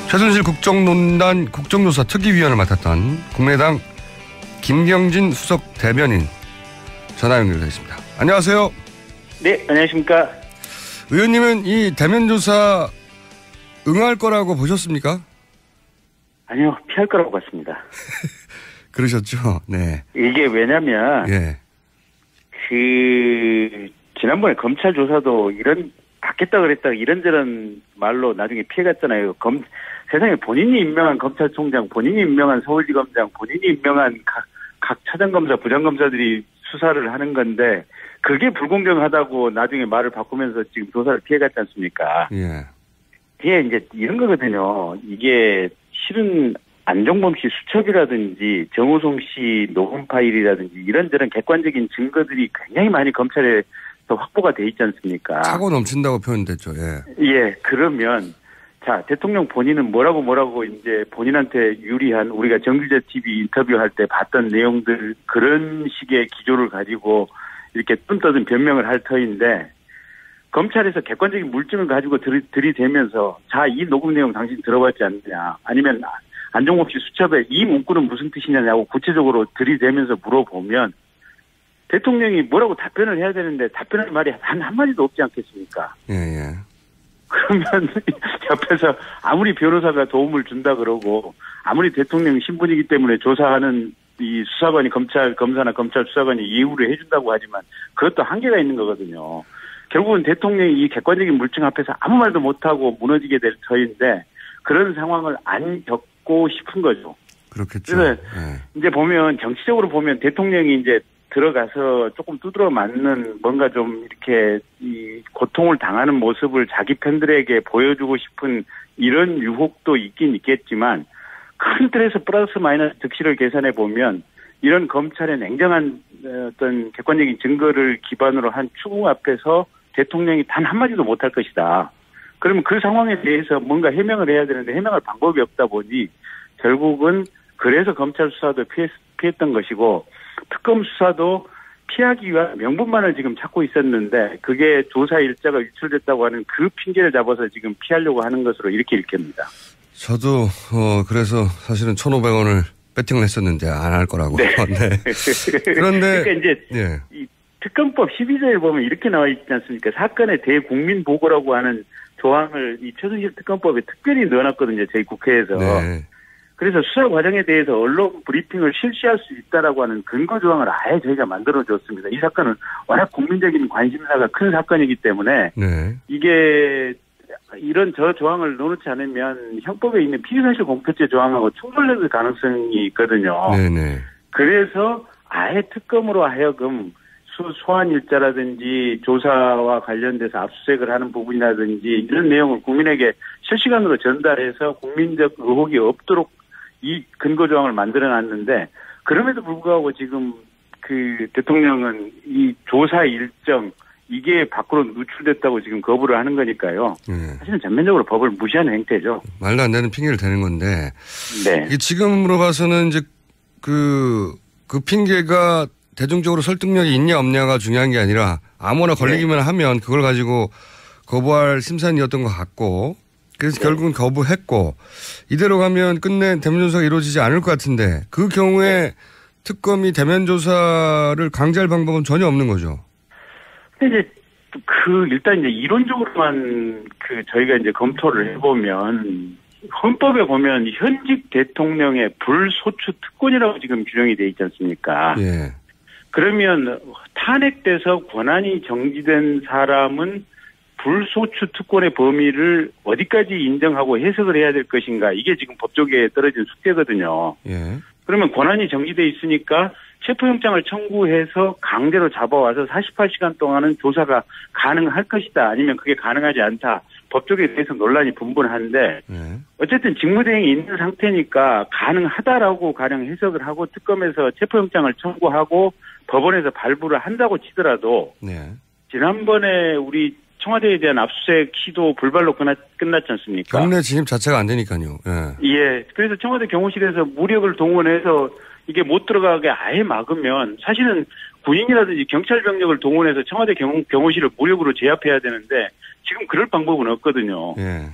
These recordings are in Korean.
최순실 국정농단 국정조사 특위위원을 맡았던 국민의당 김경진 수석 대변인 전화 연결되어 있습니다. 안녕하세요. 네, 안녕하십니까. 의원님은 이 대면조사 응할 거라고 보셨습니까? 아니요, 피할 거라고 봤습니다. 그러셨죠? 네. 이게 왜냐면, 예. 지난번에 검찰 조사도 받겠다 그랬다 이런저런 말로 나중에 피해갔잖아요. 세상에 본인이 임명한 검찰총장, 본인이 임명한 서울지검장, 본인이 임명한 각 차장검사, 부장검사들이 수사를 하는 건데, 그게 불공정하다고 나중에 말을 바꾸면서 지금 조사를 피해갔지 않습니까? 예. 이게 이제 이런 거거든요. 이게 실은 안종범 씨 수첩이라든지 정호성 씨 녹음 파일이라든지 이런저런 객관적인 증거들이 굉장히 많이 검찰에서 확보가 돼 있지 않습니까? 차고 넘친다고 표현됐죠. 예. 예, 그러면 자, 대통령 본인은 뭐라고 이제 본인한테 유리한 우리가 정규제 TV 인터뷰할 때 봤던 내용들 그런 식의 기조를 가지고 이렇게 뜬떠든 변명을 할 터인데 검찰에서 객관적인 물증을 가지고 들이대면서 자, 이 녹음 내용 당신 들어봤지 않느냐 아니면 안종범 씨 수첩에 이 문구는 무슨 뜻이냐고 구체적으로 들이대면서 물어보면 대통령이 뭐라고 답변을 해야 되는데 답변할 말이 한마디도 없지 않겠습니까? 예, 예. 그러면 옆에서 아무리 변호사가 도움을 준다 그러고 아무리 대통령 신분이기 때문에 조사하는 이 수사관이 검사나 검찰 수사관이 이해를 해준다고 하지만 그것도 한계가 있는 거거든요. 결국은 대통령이 이 객관적인 물증 앞에서 아무 말도 못하고 무너지게 될 터인데 그런 상황을 안 겪고 싶은 거죠. 그렇겠죠. 그래서 네. 이제 보면 정치적으로 보면 대통령이 이제 들어가서 조금 두드러 맞는 뭔가 좀 이렇게 이 고통을 당하는 모습을 자기 팬들에게 보여주고 싶은 이런 유혹도 있긴 있겠지만 큰 틀에서 플러스 마이너스 득실을 계산해 보면 이런 검찰의 냉정한 어떤 객관적인 증거를 기반으로 한 추궁 앞에서 대통령이 단 한마디도 못할 것이다. 그러면 그 상황에 대해서 뭔가 해명을 해야 되는데 해명할 방법이 없다 보니 결국은 그래서 검찰 수사도 피했던 것이고 특검 수사도 피하기 위한 명분만을 지금 찾고 있었는데 그게 조사 일자가 유출됐다고 하는 그 핑계를 잡아서 지금 피하려고 하는 것으로 이렇게 읽힙니다. 저도 그래서 사실은 1,500원을 배팅을 했었는데 안 할 거라고. 네. 네. 그런데 그러니까 이제 예. 이 특검법 12조에 보면 이렇게 나와 있지 않습니까? 사건의 대국민 보고라고 하는 조항을 이 최순실 특검법에 특별히 넣어놨거든요. 저희 국회에서. 네. 그래서 수사 과정에 대해서 언론 브리핑을 실시할 수 있다라고 하는 근거 조항을 아예 저희가 만들어줬습니다. 이 사건은 워낙 국민적인 관심사가 큰 사건이기 때문에 네. 이게 이런 저 조항을 넣어놓지 않으면 형법에 있는 피의사실 공표죄 조항하고 충돌될 가능성이 있거든요. 네네. 그래서 아예 특검으로 하여금 소환 일자라든지 조사와 관련돼서 압수수색을 하는 부분이라든지 이런 내용을 국민에게 실시간으로 전달해서 국민적 의혹이 없도록 이 근거 조항을 만들어놨는데 그럼에도 불구하고 지금 그 대통령은 이 조사 일정 이게 밖으로 누출됐다고 지금 거부를 하는 거니까요. 네. 사실은 전면적으로 법을 무시하는 행태죠. 말도 안 되는 핑계를 대는 건데. 네. 이게 지금으로 봐서는 이제 그 핑계가 대중적으로 설득력이 있냐 없냐가 중요한 게 아니라 아무나 걸리기만 하면 그걸 가지고 거부할 심산이었던 것 같고 그래서 결국은 거부했고 이대로 가면 끝내 대면조사가 이루어지지 않을 것 같은데 그 경우에 특검이 대면조사를 강제할 방법은 전혀 없는 거죠. 근데 이제 일단 이제 이론적으로만 저희가 이제 검토를 해보면 헌법에 보면 현직 대통령의 불소추 특권이라고 지금 규정이 돼 있지 않습니까? 예. 그러면 탄핵돼서 권한이 정지된 사람은 불소추 특권의 범위를 어디까지 인정하고 해석을 해야 될 것인가 이게 지금 법조계에 떨어진 숙제거든요. 예. 그러면 권한이 정지돼 있으니까 체포영장을 청구해서 강제로 잡아와서 48시간 동안은 조사가 가능할 것이다. 아니면 그게 가능하지 않다. 법조계에 대해서 논란이 분분한데 어쨌든 직무대행이 있는 상태니까 가능하다라고 가령 해석을 하고 특검에서 체포영장을 청구하고 법원에서 발부를 한다고 치더라도 네. 지난번에 우리 청와대에 대한 압수수색 시도 불발로 끝났지 않습니까? 경내 진입 자체가 안 되니까요. 예. 예. 그래서 청와대 경호실에서 무력을 동원해서 이게 못 들어가게 아예 막으면 사실은 군인이라든지 경찰 병력을 동원해서 청와대 경호실을 무력으로 제압해야 되는데 지금 그럴 방법은 없거든요. 예.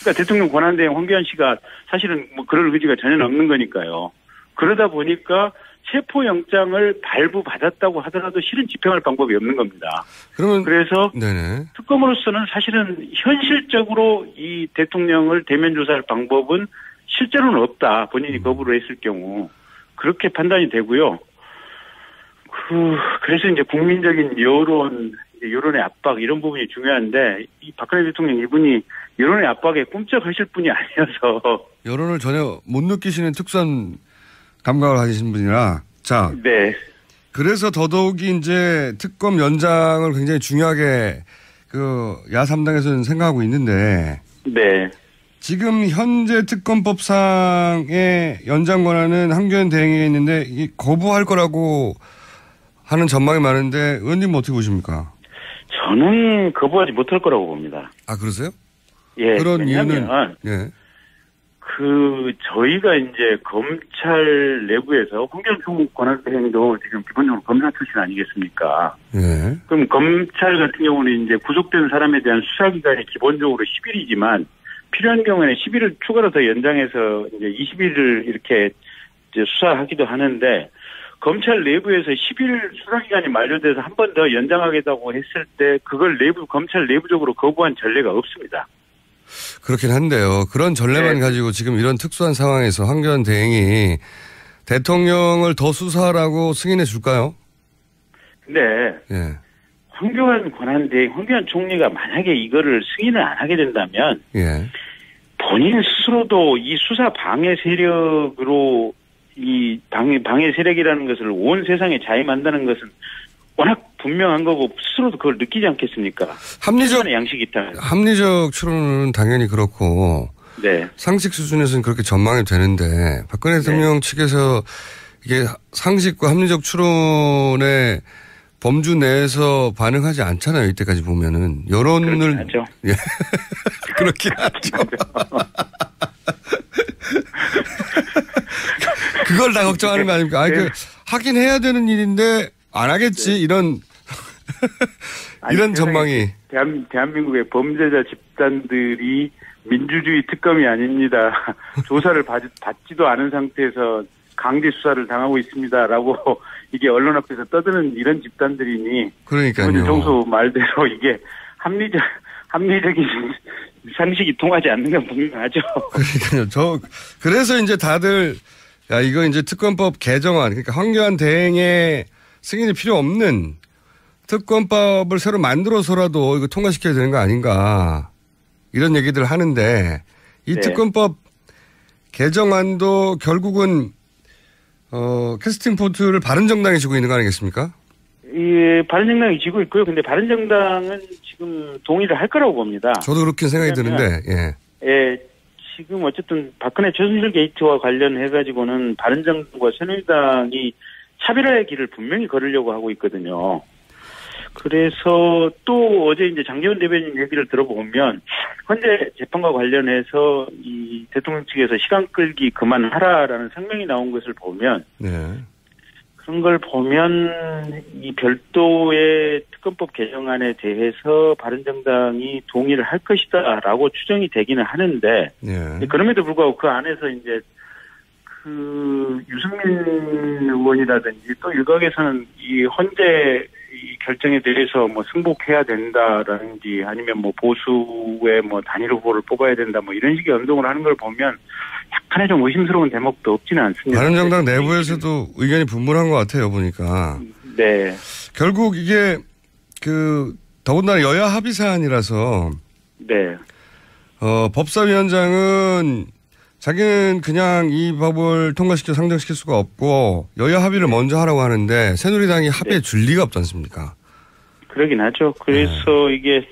그러니까 대통령 권한대행 황교안 씨가 사실은 뭐 그럴 의지가 전혀 없는 거니까요. 그러다 보니까 체포영장을 발부받았다고 하더라도 실은 집행할 방법이 없는 겁니다. 그래서 네네. 특검으로서는 사실은 현실적으로 이 대통령을 대면 조사할 방법은 실제로는 없다. 본인이 거부를 했을 경우. 그렇게 판단이 되고요. 그래서 이제 국민적인 여론의 압박 이런 부분이 중요한데 이 박근혜 대통령 이분이 여론의 압박에 꿈쩍하실 분이 아니어서 여론을 전혀 못 느끼시는 특수한 감각을 가지신 분이라 자. 네. 그래서 더더욱이 이제 특검 연장을 굉장히 중요하게 그 야3당에서는 생각하고 있는데. 네. 지금 현재 특검법상의 연장 권한은 황교안 대행에 있는데 이 거부할 거라고 하는 전망이 많은데 의원님은 어떻게 보십니까? 저는 거부하지 못할 거라고 봅니다. 아, 그러세요? 예. 그런 이유는 예. 저희가 이제 검찰 내부에서 황교안 총무 권한대행도 지금 기본적으로 검사 출신 아니겠습니까? 예. 그럼 검찰 같은 경우는 이제 구속된 사람에 대한 수사기간이 기본적으로 10일이지만 필요한 경우에는 10일을 추가로 더 연장해서 이제 20일을 이렇게 이제 수사하기도 하는데 검찰 내부에서 10일 수사기간이 만료돼서 한 번 더 연장하겠다고 했을 때 그걸 검찰 내부적으로 거부한 전례가 없습니다. 그렇긴 한데요. 그런 전례만 네. 가지고 지금 이런 특수한 상황에서 황교안 대행이 대통령을 더 수사하라고 승인해 줄까요? 근데 예. 황교안 총리가 만약에 이거를 승인을 안 하게 된다면 예. 본인 스스로도 이 수사 방해 세력으로 이 방해 세력이라는 것을 온 세상에 자임한다는 것은 워낙 분명한 거고 스스로도 그걸 느끼지 않겠습니까? 합리적 추론은 당연히 그렇고 네. 상식 수준에서는 그렇게 전망이 되는데 박근혜 대통령 측에서 이게 상식과 합리적 추론의 범주 내에서 반응하지 않잖아요. 이때까지 보면은 여론을 그렇긴 하죠. 예. 그렇긴 하죠. 그걸 다 걱정하는 거 아닙니까? 아니, 하긴 해야 되는 일인데 안 하겠지. 네. 이런 전망이. 대한민국의 범죄자 집단들이 민주주의 특검이 아닙니다. 조사를 받지도 않은 상태에서 강제 수사를 당하고 있습니다라고 이게 언론 앞에서 떠드는 이런 집단들이니. 그러니까요. 정수 말대로 이게 합리적인 상식이 통하지 않는 건 분명하죠. 그러니까요. 그래서 이제 다들 야, 이거 이제 특검법 개정안, 그러니까 황교안 대행의 승인이 필요 없는 특검법을 새로 만들어서라도 이거 통과시켜야 되는 거 아닌가. 이런 얘기들 하는데 이 네. 특검법 개정안도 결국은 캐스팅 보트를 바른정당이 지고 있는 거 아니겠습니까? 예, 바른정당이 지고 있고요. 근데 바른정당은 지금 동의를 할 거라고 봅니다. 저도 그렇게 생각이 드는데, 예. 예, 지금 어쨌든 박근혜 최순실 게이트와 관련해가지고는 바른정당과 새누리당이 차별화의 길을 분명히 걸으려고 하고 있거든요. 그래서 또 어제 이제 장제원 대변인 얘기를 들어보면 현재 재판과 관련해서 이 대통령 측에서 시간 끌기 그만하라라는声明이 나온 것을 보면 네. 그런 걸 보면 이 별도의 특검법 개정안에 대해서 바른정당이 동의를 할 것이다라고 추정이 되기는 하는데 네. 그럼에도 불구하고 그 안에서 이제 그 유승민 의원이라든지 또 일각에서는 이 헌재 이 결정에 대해서 뭐 승복해야 된다라든지 아니면 뭐 보수의 뭐 단일 후보를 뽑아야 된다 뭐 이런 식의 운동을 하는 걸 보면 약간의 좀 의심스러운 대목도 없지는 않습니다. 바른정당 내부에서도 의견이 분분한 것 같아요, 보니까. 네. 결국 이게 더군다나 여야 합의 사안이라서. 네. 법사위원장은 자기는 그냥 이 법을 통과시켜 상정시킬 수가 없고 여야 합의를 먼저 하라고 하는데 새누리당이 합의에 줄 리가 없지 않습니까? 그러긴 하죠. 그래서 이게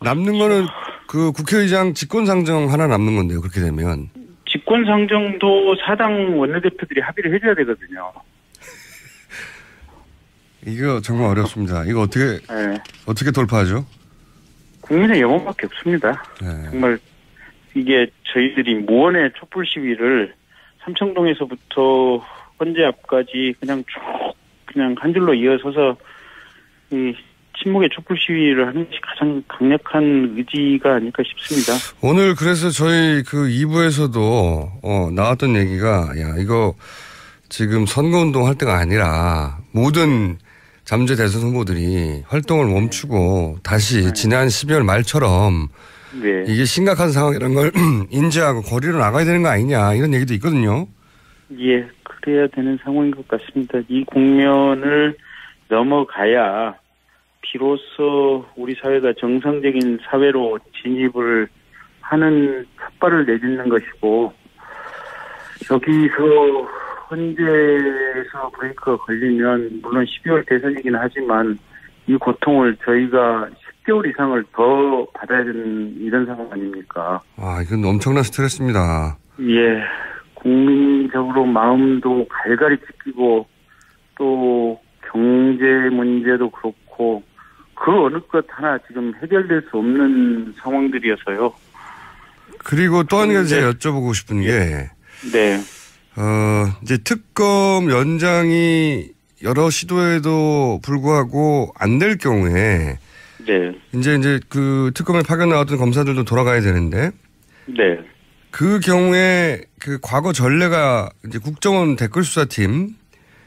남는 거는 그 국회의장 직권상정 하나 남는 건데요. 그렇게 되면. 직권상정도 사당 원내대표들이 합의를 해줘야 되거든요. 이거 정말 어렵습니다. 이거 어떻게 돌파하죠? 국민의 영혼밖에 없습니다. 네. 정말 이게 저희들이 무언의 촛불 시위를 삼청동에서부터 헌재 앞까지 그냥 쭉 그냥 한 줄로 이어서서 이 침묵의 촛불 시위를 하는 것이 가장 강력한 의지가 아닐까 싶습니다. 오늘 그래서 저희 그 2부에서도 나왔던 얘기가 야 이거 지금 선거운동 할 때가 아니라 모든 잠재 대선 후보들이 활동을 멈추고 다시 지난 12월 말처럼 네. 이게 심각한 상황이라는 걸 인지하고 거리로 나가야 되는 거 아니냐 이런 얘기도 있거든요. 예, 그래야 되는 상황인 것 같습니다. 이 국면을 넘어가야 비로소 우리 사회가 정상적인 사회로 진입을 하는 첫 발을 내딛는 것이고 여기서 헌재에서 브레이크가 걸리면 물론 12월 대선이긴 하지만 이 고통을 저희가 10개월 이상을 더 받아야 되는 이런 상황 아닙니까? 아, 이건 엄청난 스트레스입니다. 예, 국민적으로 마음도 갈갈이 찢기고 또 경제 문제도 그렇고 그 어느 것 하나 지금 해결될 수 없는 상황들이어서요. 그리고 또 한 가지 제가 여쭤보고 싶은 게 네. 이제 특검 연장이 여러 시도에도 불구하고 안 될 경우에 네. 이제 그 특검에 파견 나왔던 검사들도 돌아가야 되는데 네. 그 경우에 그 과거 전례가 이제 국정원 댓글수사팀을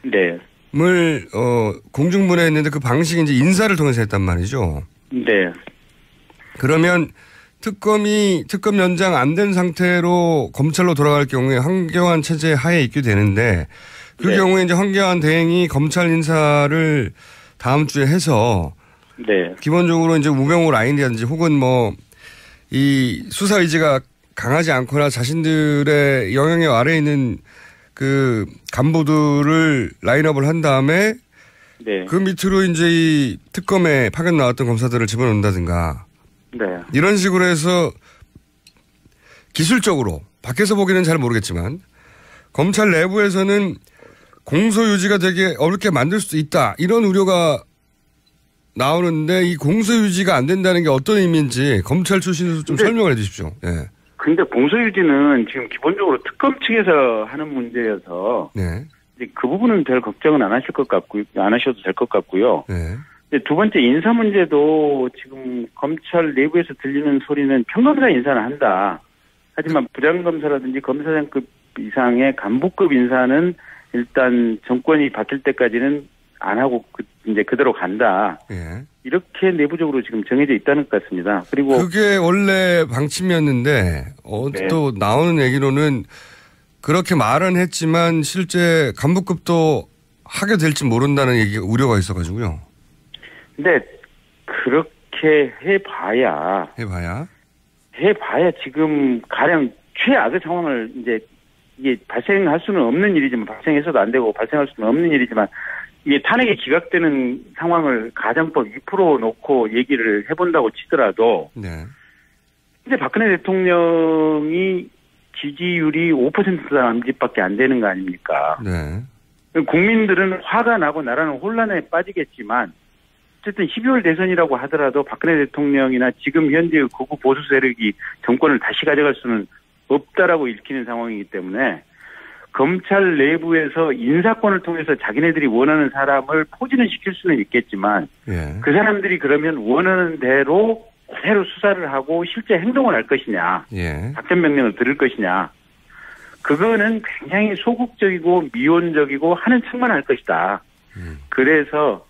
네. 공중분해했는데 그 방식이 이제 인사를 통해서 했단 말이죠. 네. 그러면 특검 연장 안 된 상태로 검찰로 돌아갈 경우에 황교안 체제 하에 있게 되는데 그 네. 경우에 이제 황교안 대행이 검찰 인사를 다음 주에 해서 네. 기본적으로 이제 우병우 라인이라든지 혹은 뭐 이 수사 의지가 강하지 않거나 자신들의 영향력 아래에 있는 그 간부들을 라인업을 한 다음에 네. 그 밑으로 이제 이 특검에 파견 나왔던 검사들을 집어넣는다든가 네. 이런 식으로 해서 기술적으로 밖에서 보기는 잘 모르겠지만 검찰 내부에서는 공소유지가 되게 어렵게 만들 수도 있다. 이런 우려가 나오는데 이 공소유지가 안 된다는 게 어떤 의미인지 검찰 출신으로 좀 설명을 해 주십시오. 예. 근데 공소유지는 지금 기본적으로 특검 측에서 하는 문제여서 네. 이제 그 부분은 별 걱정은 안 하실 것 같고요. 안 하셔도 될 것 같고요. 네. 두 번째 인사 문제도 지금 검찰 내부에서 들리는 소리는 평검사 인사는 한다. 하지만 부장검사라든지 검사장급 이상의 간부급 인사는 일단 정권이 바뀔 때까지는 안 하고 이제 그대로 간다. 예. 이렇게 내부적으로 지금 정해져 있다는 것 같습니다. 그리고 그게 원래 방침이었는데 네. 또 나오는 얘기로는 그렇게 말은 했지만 실제 간부급도 하게 될지 모른다는 얘기 우려가 있어가지고요. 근데 그렇게 해봐야 지금 가령 최악의 상황을 이제 이게 발생할 수는 없는 일이지만 발생해서도 안 되고 발생할 수는 없는 일이지만 이게 탄핵이 기각되는 상황을 가정법 2% 놓고 얘기를 해본다고 치더라도 네. 이제 박근혜 대통령이 지지율이 5% 남짓밖에 안 되는 거 아닙니까? 네. 국민들은 화가 나고 나라는 혼란에 빠지겠지만 어쨌든 12월 대선이라고 하더라도 박근혜 대통령이나 지금 현재의 극우 보수 세력이 정권을 다시 가져갈 수는 없다라고 읽히는 상황이기 때문에 검찰 내부에서 인사권을 통해서 자기네들이 원하는 사람을 포진을 시킬 수는 있겠지만 예. 그 사람들이 그러면 원하는 대로 그대로 수사를 하고 실제 행동을 할 것이냐, 예. 작전 명령을 들을 것이냐, 그거는 굉장히 소극적이고 미온적이고 하는 척만 할 것이다. 그래서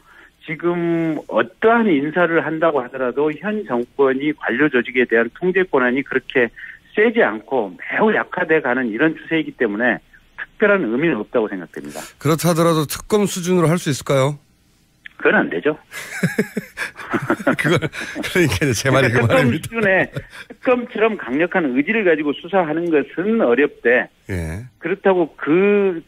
지금 어떠한 인사를 한다고 하더라도 현 정권이 관료 조직에 대한 통제 권한이 그렇게 세지 않고 매우 약화돼 가는 이런 추세이기 때문에 특별한 의미는 없다고 생각됩니다. 그렇다 하더라도 특검 수준으로 할 수 있을까요? 그건 안 되죠. 그러니까 제 말이 그 특검 말입니다. 수준의 특검처럼 강력한 의지를 가지고 수사하는 것은 어렵대. 예. 그렇다고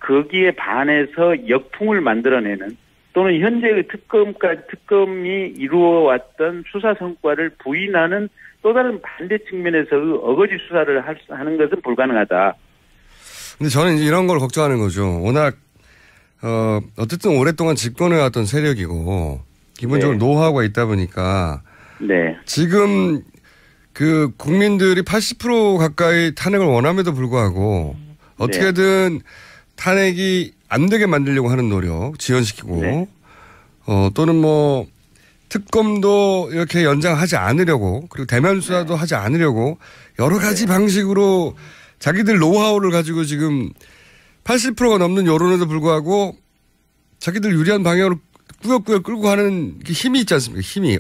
거기에 반해서 역풍을 만들어내는 또는 현재의 특검이 이루어왔던 수사 성과를 부인하는 또 다른 반대 측면에서의 어거지 수사를 하는 것은 불가능하다. 근데 저는 이제 이런 걸 걱정하는 거죠. 워낙 어쨌든 오랫동안 집권해왔던 세력이고 기본적으로 네. 노하우가 있다 보니까 네. 지금 그 국민들이 80% 가까이 탄핵을 원함에도 불구하고 어떻게든 탄핵이 안 되게 만들려고 하는 노력 지연시키고 네. 또는 뭐 특검도 이렇게 연장하지 않으려고 그리고 대면 수사도 하지 않으려고 여러 가지 방식으로 자기들 노하우를 가지고 지금 80%가 넘는 여론에도 불구하고 자기들 유리한 방향으로 꾸역꾸역 끌고 가는 힘이 있지 않습니까? 힘이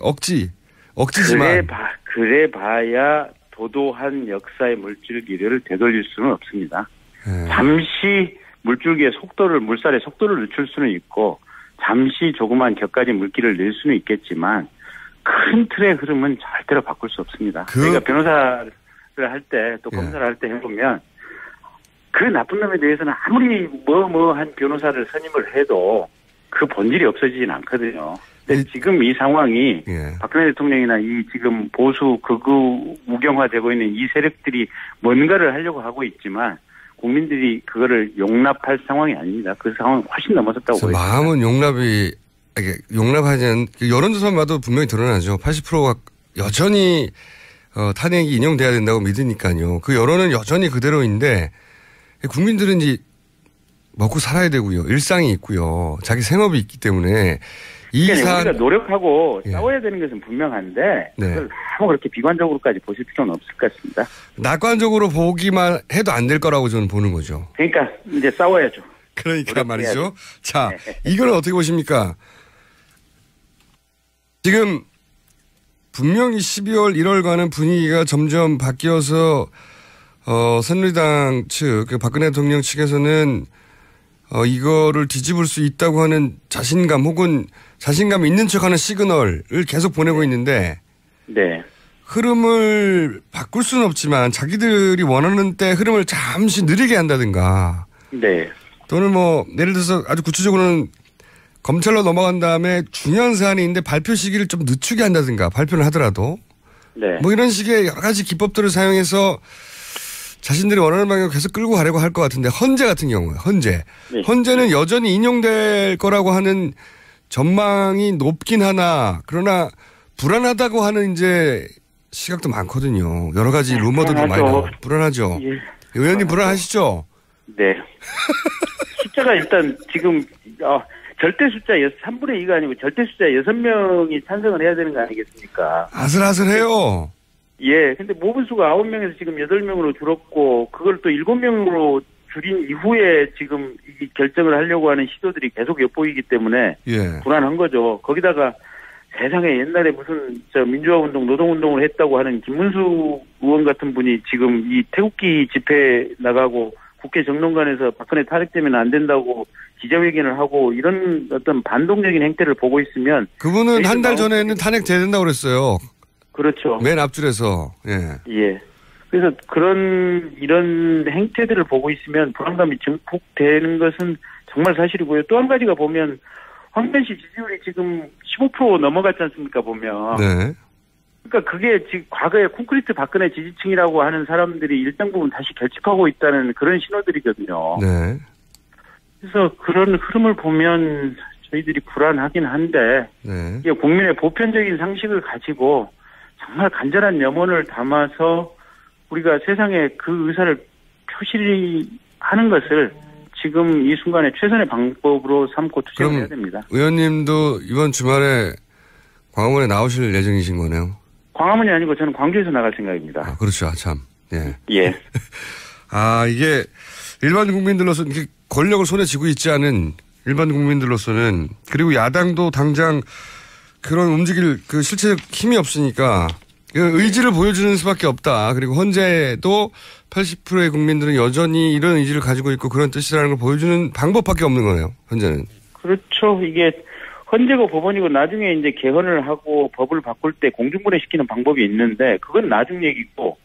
억지지만 그래 봐야 도도한 역사의 물줄기를 되돌릴 수는 없습니다. 잠시 물살의 속도를 늦출 수는 있고 잠시 조그만 격가지 물기를 낼 수는 있겠지만 큰 틀의 흐름은 절대로 바꿀 수 없습니다. 그러니까 변호사를 할 때 또 검사를 할 때 해보면 그 나쁜 놈에 대해서는 아무리 한 변호사를 선임을 해도 그 본질이 없어지진 않거든요. 근데 지금 이 상황이 박근혜 대통령이나 이 지금 보수 극우 우경화되고 있는 이 세력들이 뭔가를 하려고 하고 있지만 국민들이 그거를 용납할 상황이 아닙니다. 그 상황은 훨씬 넘어섰다고 보입니다. 마음은 용납하지 않는 여론조사만 봐도 분명히 드러나죠. 80%가 여전히 탄핵이 인용돼야 된다고 믿으니까요. 그 여론은 여전히 그대로인데 국민들은 이제 먹고 살아야 되고요. 일상이 있고요. 자기 생업이 있기 때문에 그러니까 우리가 노력하고 싸워야 되는 것은 분명한데 그걸 너무 그렇게 비관적으로까지 보실 필요는 없을 것 같습니다. 낙관적으로 보기만 해도 안 될 거라고 저는 보는 거죠. 그러니까 이제 싸워야죠. 그러니까 말이죠. 자, 이걸 어떻게 보십니까? 지금 분명히 12월 1월과는 분위기가 점점 바뀌어서 새누리당 측, 박근혜 대통령 측에서는 이거를 뒤집을 수 있다고 하는 자신감 혹은 자신감 있는 척하는 시그널을 계속 보내고 있는데 흐름을 바꿀 수는 없지만 자기들이 원하는 때 흐름을 잠시 느리게 한다든가 또는 예를 들어서 아주 구체적으로는 검찰로 넘어간 다음에 중요한 사안이 있는데 발표 시기를 좀 늦추게 한다든가 발표를 하더라도 이런 식의 여러 가지 기법들을 사용해서 자신들이 원하는 방향으로 계속 끌고 가려고 할 것 같은데 헌재 같은 경우에 헌재는 여전히 인용될 거라고 하는 전망이 높긴 하나 그러나 불안하다고 하는 이제 시각도 많거든요. 여러 가지 루머들도 많이 나오고 불안하죠. 의원님 불안하시죠? 네. 숫자가 일단 지금 절대 숫자 3분의 2가 아니고 절대 숫자 6명이 찬성을 해야 되는 거 아니겠습니까? 아슬아슬해요. 근데 모분수가 9명에서 지금 8명으로 줄었고 그걸 또 7명으로 줄인 이후에 지금 이 결정을 하려고 하는 시도들이 계속 엿보이기 때문에 불안한 거죠. 거기다가 세상에 옛날에 무슨 민주화운동, 노동운동을 했다고 하는 김문수 의원 같은 분이 지금 이 태극기 집회 나가고 국회 정론관에서 박근혜 탄핵되면 안 된다고 기자회견을 하고 이런 어떤 반동적인 행태를 보고 있으면 그분은 한 달 전에는 탄핵돼야 된다고 그랬어요. 그렇죠. 맨 앞줄에서. 그래서 이런 행태들을 보고 있으면 불안감이 증폭되는 것은 정말 사실이고요. 또 한 가지가 보면 황교안 씨 지지율이 지금 15% 넘어갔지 않습니까 보면. 그러니까 그게 지금 과거에 콘크리트 박근혜 지지층이라고 하는 사람들이 일정 부분 다시 결집하고 있다는 그런 신호들이거든요. 그래서 그런 흐름을 보면 저희들이 불안하긴 한데 이게 국민의 보편적인 상식을 가지고 정말 간절한 염원을 담아서 우리가 세상에 그 의사를 표시하는 것을 지금 이 순간에 최선의 방법으로 삼고 투쟁을 해야 됩니다. 의원님도 이번 주말에 광화문에 나오실 예정이신 거네요? 광화문이 아니고 저는 광주에서 나갈 생각입니다. 그렇죠. 참. 이게 일반 국민들로서 이렇게 권력을 손에 쥐고 있지 않은 일반 국민들로서는 그리고 야당도 당장 그런 움직일 그 실체적 힘이 없으니까 의지를 보여주는 수밖에 없다. 그리고 헌재도 80%의 국민들은 여전히 이런 의지를 가지고 있고 그런 뜻이라는 걸 보여주는 방법밖에 없는 거네요. 현재는. 그렇죠. 이게 헌재고 법원이고 나중에 이제 개헌을 하고 법을 바꿀 때 공중분해시키는 방법이 있는데 그건 나중 얘기고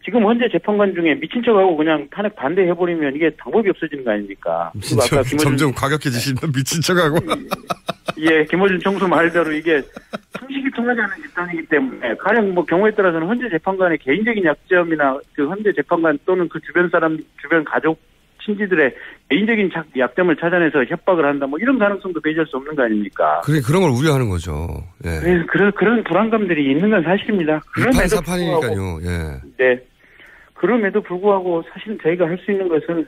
지금 헌재 재판관 중에 미친 척하고 그냥 탄핵 반대해버리면 이게 방법이 없어지는 거 아닙니까? 미친 척, 점점 과격해지신다. 미친 척하고. 김어준 총수 말대로 이게 상식이 통하지 않는 집단이기 때문에 가령 경우에 따라서는 헌재 재판관의 개인적인 약점이나 그 헌재 재판관 또는 그 주변 사람, 주변 가족, 친지들의 개인적인 약점을 찾아내서 협박을 한다, 이런 가능성도 배제할 수 없는 거 아닙니까? 그런 걸 우려하는 거죠. 그래서 그런 불안감들이 있는 건 사실입니다. 일판사판이니까요. 그럼에도 불구하고 사실은 저희가 할 수 있는 것은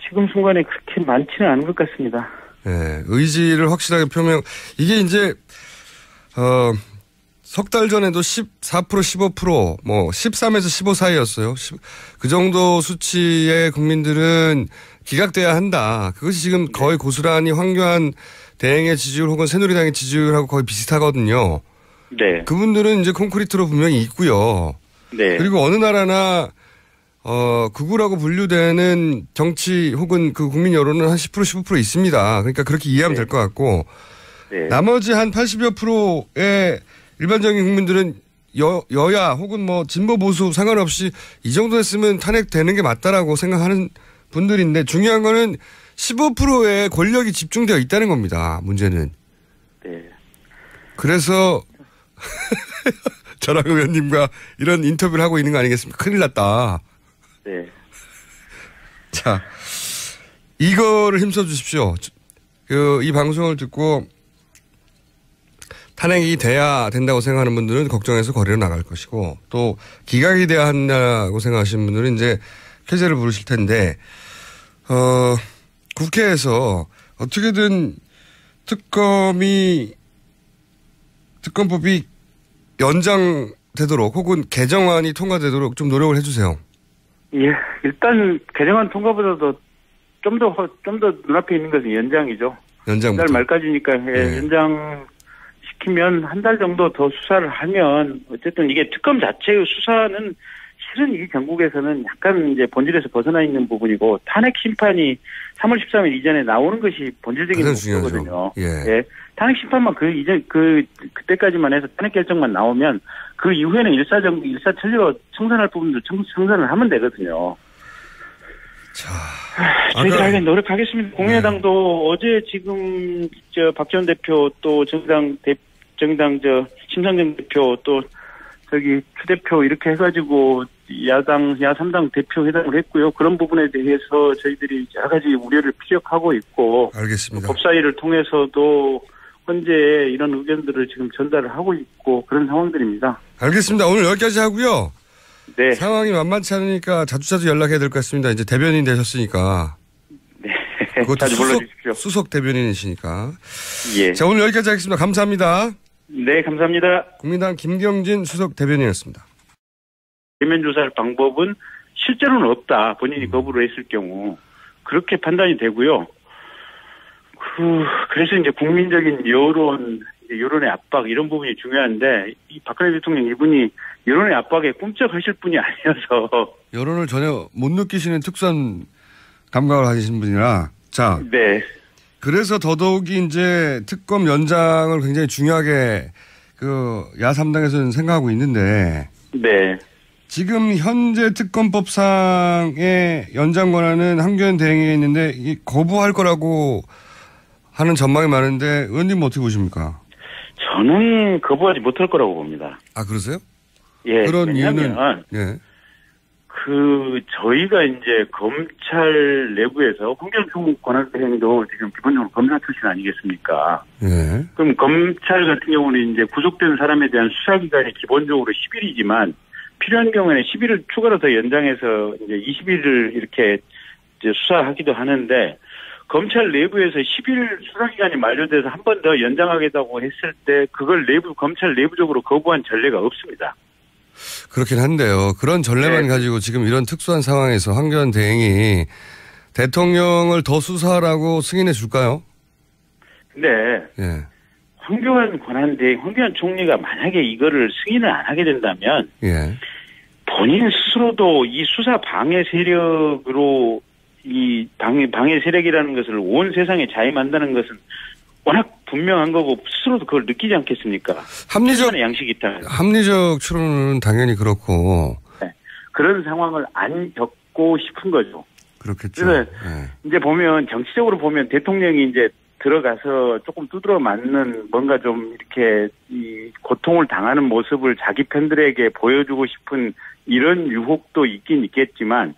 지금 순간에 그렇게 많지는 않은 것 같습니다. 의지를 확실하게 표명, 이게 이제, 석 달 전에도 14%, 15%, 뭐 13에서 15 사이였어요. 그 정도 수치의 국민들은 기각돼야 한다. 그것이 지금 거의 고스란히 황교안 대행의 지지율 혹은 새누리당의 지지율하고 거의 비슷하거든요. 네. 그분들은 이제 콘크리트로 분명히 있고요. 네. 그리고 어느 나라나 극우라고 분류되는 정치 혹은 그 국민 여론은 한 10%, 15% 있습니다. 그러니까 그렇게 이해하면 네. 될 것 같고 네. 나머지 한 80여 프로의 일반적인 국민들은 여야 혹은 뭐 진보 보수 상관없이 이 정도 했으면 탄핵되는 게 맞다라고 생각하는 분들인데 중요한 거는 15%의 권력이 집중되어 있다는 겁니다. 문제는. 네. 그래서 저랑 의원님과 이런 인터뷰를 하고 있는 거 아니겠습니까? 큰일 났다. 네. 자, 이거를 힘써 주십시오. 이 방송을 듣고 탄핵이 돼야 된다고 생각하는 분들은 걱정해서 거리로 나갈 것이고 또 기각이 돼야 한다고 생각하시는 분들은 이제 쾌재를 부르실 텐데 국회에서 어떻게든 특검법이 연장되도록 혹은 개정안이 통과되도록 좀 노력을 해주세요. 예, 일단 개정안 통과보다도 좀 더 눈앞에 있는 것은 연장이죠. 연장부터. 한 달 말까지니까 네. 연장시키면 한 달 정도 더 수사를 하면 어쨌든 이게 특검 자체의 수사는 실은 이 정국에서는 약간 이제 본질에서 벗어나 있는 부분이고 탄핵 심판이 3월 13일 이전에 나오는 것이 본질적인 목표거든요. 예. 예. 탄핵 심판만 그때까지만 해서 탄핵 결정만 나오면 그 이후에는 일사천리로 청산할 부분도 청산을 하면 되거든요. 자, 저희들 하긴 노력하겠습니다. 공화당도 어제 지금 박지원 대표 또 정당 심상정 대표 또 저기 추 대표 이렇게 해가지고 야3당 대표 회담을 했고요. 그런 부분에 대해서 저희들이 여러 가지 우려를 피력하고 있고. 알겠습니다. 법사위를 통해서도 현재 이런 의견들을 지금 전달을 하고 있고 그런 상황들입니다. 알겠습니다. 오늘 여기까지 하고요. 네. 상황이 만만치 않으니까 자주자주 연락해야 될 것 같습니다. 이제 대변인 되셨으니까. 네. 그것도 자주 불러주십시오. 수석 대변인이시니까. 예. 자, 오늘 여기까지 하겠습니다. 감사합니다. 네, 감사합니다. 국민당 김경진 수석 대변인이었습니다. 대면 조사할 방법은 실제로는 없다. 본인이 거부를 했을 경우 그렇게 판단이 되고요. 그래서 이제 국민적인 여론의 압박 이런 부분이 중요한데 이 박근혜 대통령 이분이 여론의 압박에 꿈쩍하실 분이 아니어서 여론을 전혀 못 느끼시는 특수한 감각을 가지신 분이라 자. 네. 그래서 더더욱이 이제 특검 연장을 굉장히 중요하게 야3당에서는 생각하고 있는데. 네. 지금 현재 특검법상의 연장 권한은 황교안 대행에 있는데 거부할 거라고 하는 전망이 많은데 의원님 어떻게 보십니까? 저는 거부하지 못할 거라고 봅니다. 아, 그러세요? 예. 그런 이유는 예. 저희가 이제 검찰 내부에서 황교안 권한대행도 지금 기본적으로 검사 출신 아니겠습니까? 예. 그럼 검찰 같은 경우는 이제 구속된 사람에 대한 수사기간이 기본적으로 10일이지만 필요한 경우에는 10일을 추가로 더 연장해서 이제 20일을 이렇게 이제 수사하기도 하는데 검찰 내부에서 10일 수사기간이 만료돼서 한 번 더 연장하겠다고 했을 때 그걸 검찰 내부적으로 거부한 전례가 없습니다. 그렇긴 한데요. 그런 전례만 네. 가지고 지금 이런 특수한 상황에서 황교안 대행이 대통령을 더 수사하라고 승인해 줄까요? 근데 예. 황교안 총리가 만약에 이거를 승인을 안 하게 된다면 예. 본인 스스로도 이 수사 방해 세력으로 이 방해 세력이라는 것을 온 세상에 자임한다는 것은 워낙 분명한 거고 스스로도 그걸 느끼지 않겠습니까? 합리적 양식이 있다. 합리적 추론은 당연히 그렇고. 네. 그런 상황을 안 겪고 싶은 거죠. 그렇겠죠. 그래서 예. 이제 정치적으로 보면 대통령이 이제 들어가서 조금 두드러 맞는 뭔가 좀 이렇게 이 고통을 당하는 모습을 자기 팬들에게 보여주고 싶은 이런 유혹도 있긴 있겠지만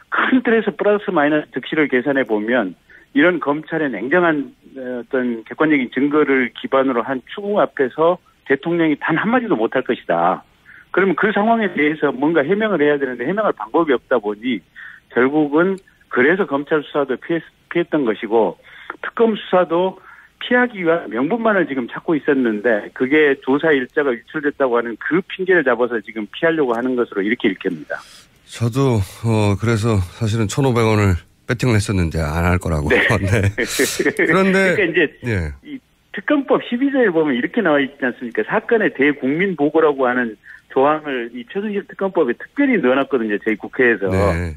큰 틀에서 플러스 마이너스 득실을 계산해 보면 이런 검찰의 냉정한 어떤 객관적인 증거를 기반으로 한 추궁 앞에서 대통령이 단 한마디도 못할 것이다. 그러면 그 상황에 대해서 뭔가 해명을 해야 되는데 해명할 방법이 없다 보니 결국은 그래서 검찰 수사도 피했던 것이고 특검 수사도 피하기 위한 명분만을 지금 찾고 있었는데 그게 조사 일자가 유출됐다고 하는 그 핑계를 잡아서 지금 피하려고 하는 것으로 이렇게 읽힙니다. 저도 그래서 사실은 1,500원을 배팅을 했었는데 안 할 거라고. 네. 네. 그런데 그러니까 이제 예. 이 특검법 12조에 보면 이렇게 나와 있지 않습니까? 사건의 대국민 보고라고 하는 조항을 이 최순실 특검법에 특별히 넣어놨거든요. 저희 국회에서. 네.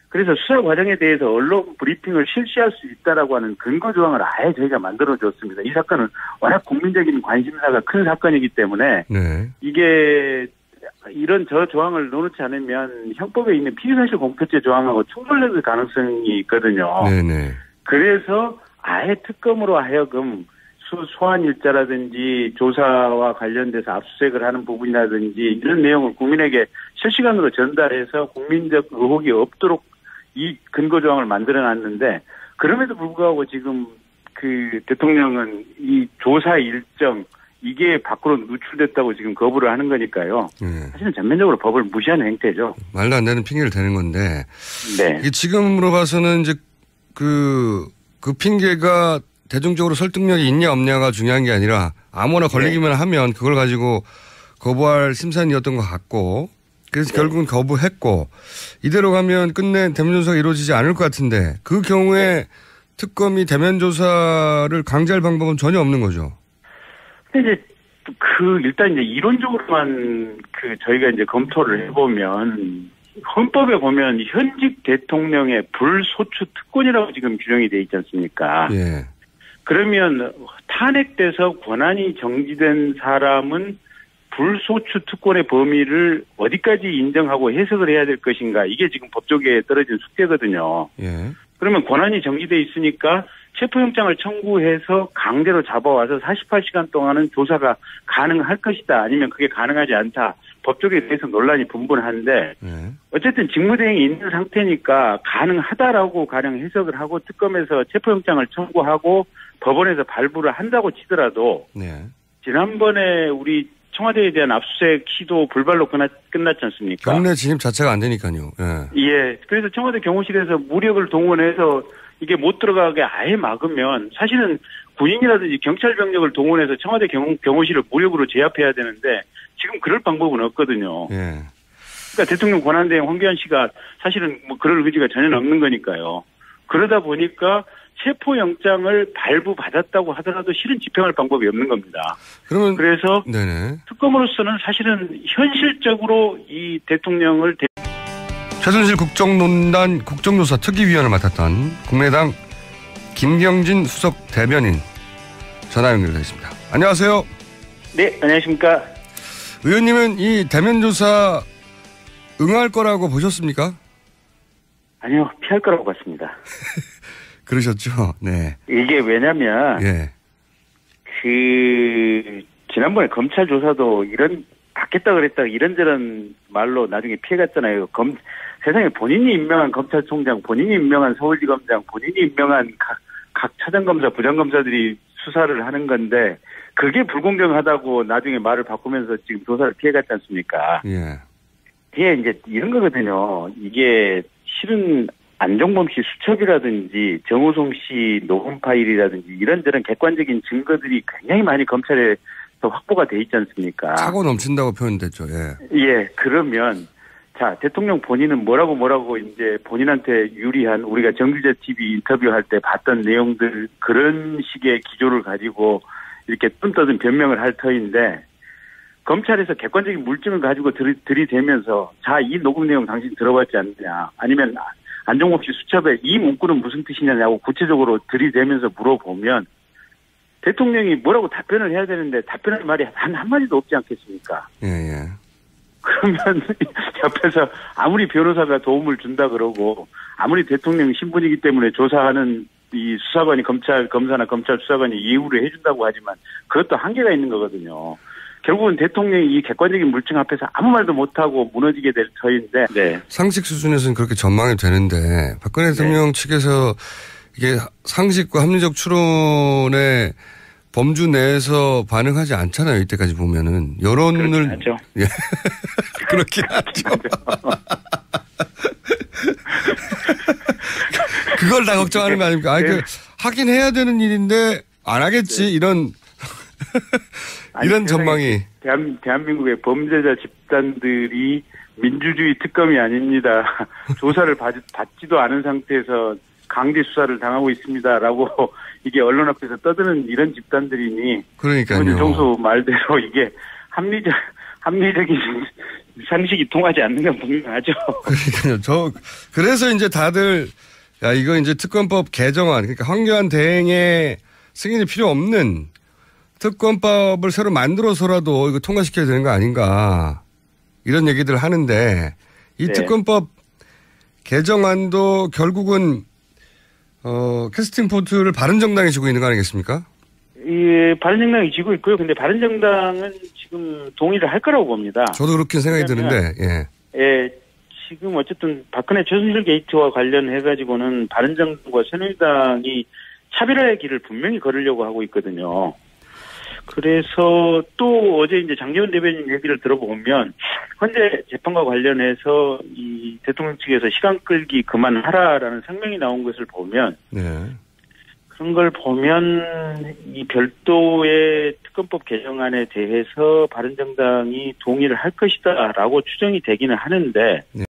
그래서 수사 과정에 대해서 언론 브리핑을 실시할 수 있다라고 하는 근거 조항을 아예 저희가 만들어줬습니다. 이 사건은 워낙 국민적인 관심사가 큰 사건이기 때문에 네. 이게 이런 저 조항을 넣어놓지 않으면 형법에 있는 피의사실 공표죄 조항하고 충돌될 가능성이 있거든요. 네네. 그래서 아예 특검으로 하여금 소환 일자라든지 조사와 관련돼서 압수수색을 하는 부분이라든지 이런 내용을 국민에게 실시간으로 전달해서 국민적 의혹이 없도록 이 근거 조항을 만들어 놨는데 그럼에도 불구하고 지금 그 대통령은 이 조사 일정 이게 밖으로 누출됐다고 지금 거부를 하는 거니까요. 네. 사실은 전면적으로 법을 무시하는 행태죠. 말도 안 되는 핑계를 대는 건데. 네. 이게 지금으로 봐서는 이제 그 핑계가 대중적으로 설득력이 있냐 없냐가 중요한 게 아니라 아무나 걸리기만 하면 그걸 가지고 거부할 심산이었던 것 같고 그래서 결국은 거부했고 이대로 가면 끝내 대면 조사가 이루어지지 않을 것 같은데 그 경우에 특검이 대면 조사를 강제할 방법은 전혀 없는 거죠. 근데 이제 일단 이제 이론적으로만 저희가 이제 검토를 해보면 헌법에 보면 현직 대통령의 불소추 특권이라고 지금 규정이 돼 있지 않습니까? 예. 그러면 탄핵돼서 권한이 정지된 사람은 불소추 특권의 범위를 어디까지 인정하고 해석을 해야 될 것인가 이게 지금 법조계에 떨어진 숙제거든요. 예. 그러면 권한이 정지돼 있으니까 체포영장을 청구해서 강제로 잡아와서 48시간 동안은 조사가 가능할 것이다. 아니면 그게 가능하지 않다. 법조계에 대해서 논란이 분분한데 어쨌든 직무대행이 있는 상태니까 가능하다라고 가령 해석을 하고 특검에서 체포영장을 청구하고 법원에서 발부를 한다고 치더라도 네. 지난번에 우리 청와대에 대한 압수수색 시도 불발로 끝났지 않습니까? 경내 진입 자체가 안 되니까요. 예. 예. 그래서 청와대 경호실에서 무력을 동원해서 이게 못 들어가게 아예 막으면 사실은 군인이라든지 경찰 병력을 동원해서 청와대 경호실을 무력으로 제압해야 되는데 지금 그럴 방법은 없거든요. 예. 그러니까 대통령 권한대행 황교안 씨가 사실은 뭐 그럴 의지가 전혀 없는 거니까요. 그러다 보니까 체포영장을 발부받았다고 하더라도 실은 집행할 방법이 없는 겁니다. 그래서 네네. 특검으로서는 사실은 현실적으로 이 대통령을 최순실 국정농단 국정조사 특위위원을 맡았던 국민의당 김경진 수석 대변인 전화 연결되겠습니다. 안녕하세요. 네, 안녕하십니까. 의원님은 이 대면조사 응할 거라고 보셨습니까? 아니요, 피할 거라고 봤습니다. 그러셨죠? 네. 이게 왜냐면, 예. 지난번에 검찰 조사도 받겠다 그랬다 이런저런 말로 나중에 피해갔잖아요. 세상에 본인이 임명한 검찰총장, 본인이 임명한 서울지검장, 본인이 임명한 각 차장검사, 부장검사들이 수사를 하는 건데, 그게 불공정하다고 나중에 말을 바꾸면서 지금 조사를 피해갔지 않습니까? 예. 이게 이제 이런 거거든요. 이게 실은 안종범 씨 수첩이라든지 정호성 씨 녹음 파일이라든지 이런저런 객관적인 증거들이 굉장히 많이 검찰에서 확보가 돼 있지 않습니까? 차고 넘친다고 표현됐죠. 예. 예, 그러면 자, 대통령 본인은 뭐라고 이제 본인한테 유리한 우리가 정규제 TV 인터뷰할 때 봤던 내용들 그런 식의 기조를 가지고 이렇게 뜸떠든 변명을 할 터인데 검찰에서 객관적인 물증을 가지고 들이대면서 자, 이 녹음 내용 당신 들어봤지 않느냐 아니면 안종범 씨 수첩에 이 문구는 무슨 뜻이냐고 구체적으로 들이대면서 물어보면 대통령이 뭐라고 답변을 해야 되는데 답변할 말이 한마디도 없지 않겠습니까? 예, 예. 그러면 옆에서 아무리 변호사가 도움을 준다 그러고 아무리 대통령 신분이기 때문에 조사하는 이 수사관이 검사나 검찰 수사관이 예우를 해준다고 하지만 그것도 한계가 있는 거거든요. 결국은 대통령이 이 객관적인 물증 앞에서 아무 말도 못하고 무너지게 될 터인데. 네. 상식 수준에서는 그렇게 전망이 되는데 박근혜 대통령 측에서 이게 상식과 합리적 추론의 범주 내에서 반응하지 않잖아요. 이때까지 보면은 여론을 그렇긴 하죠. 예. 그렇긴 하죠. 그걸 다 걱정하는 거 아닙니까? 아니, 하긴 해야 되는 일인데 안 하겠지. 네. 이런 이런 전망이. 대한민국의 범죄자 집단들이 민주주의 특검이 아닙니다. 조사를 받지도 않은 상태에서 강제 수사를 당하고 있습니다라고 이게 언론 앞에서 떠드는 이런 집단들이니. 그러니까요. 정수 말대로 이게 합리적인 상식이 통하지 않는 건 분명하죠. 그러니까요. 그래서 이제 다들 야 이거 이제 특검법 개정안 그러니까 황교안 대행의 승인이 필요 없는 특검법을 새로 만들어서라도 이거 통과시켜야 되는 거 아닌가 이런 얘기들 하는데 이 네. 특검법 개정안도 결국은 캐스팅 보트를 바른정당이 쥐고 있는 거 아니겠습니까? 예, 바른정당이 쥐고 있고요. 근데 바른정당은 지금 동의를 할 거라고 봅니다. 저도 그렇게 생각이 드는데, 예. 예, 지금 어쨌든 박근혜 최순실 게이트와 관련해가지고는 바른정당과 새누리당이 차별화의 길을 분명히 걸으려고 하고 있거든요. 그래서 또 어제 이제 장제원 대변인 얘기를 들어보면 현재 재판과 관련해서 이 대통령 측에서 시간 끌기 그만하라라는 성명이 나온 것을 보면 네. 그런 걸 보면 이 별도의 특검법 개정안에 대해서 바른정당이 동의를 할 것이다라고 추정이 되기는 하는데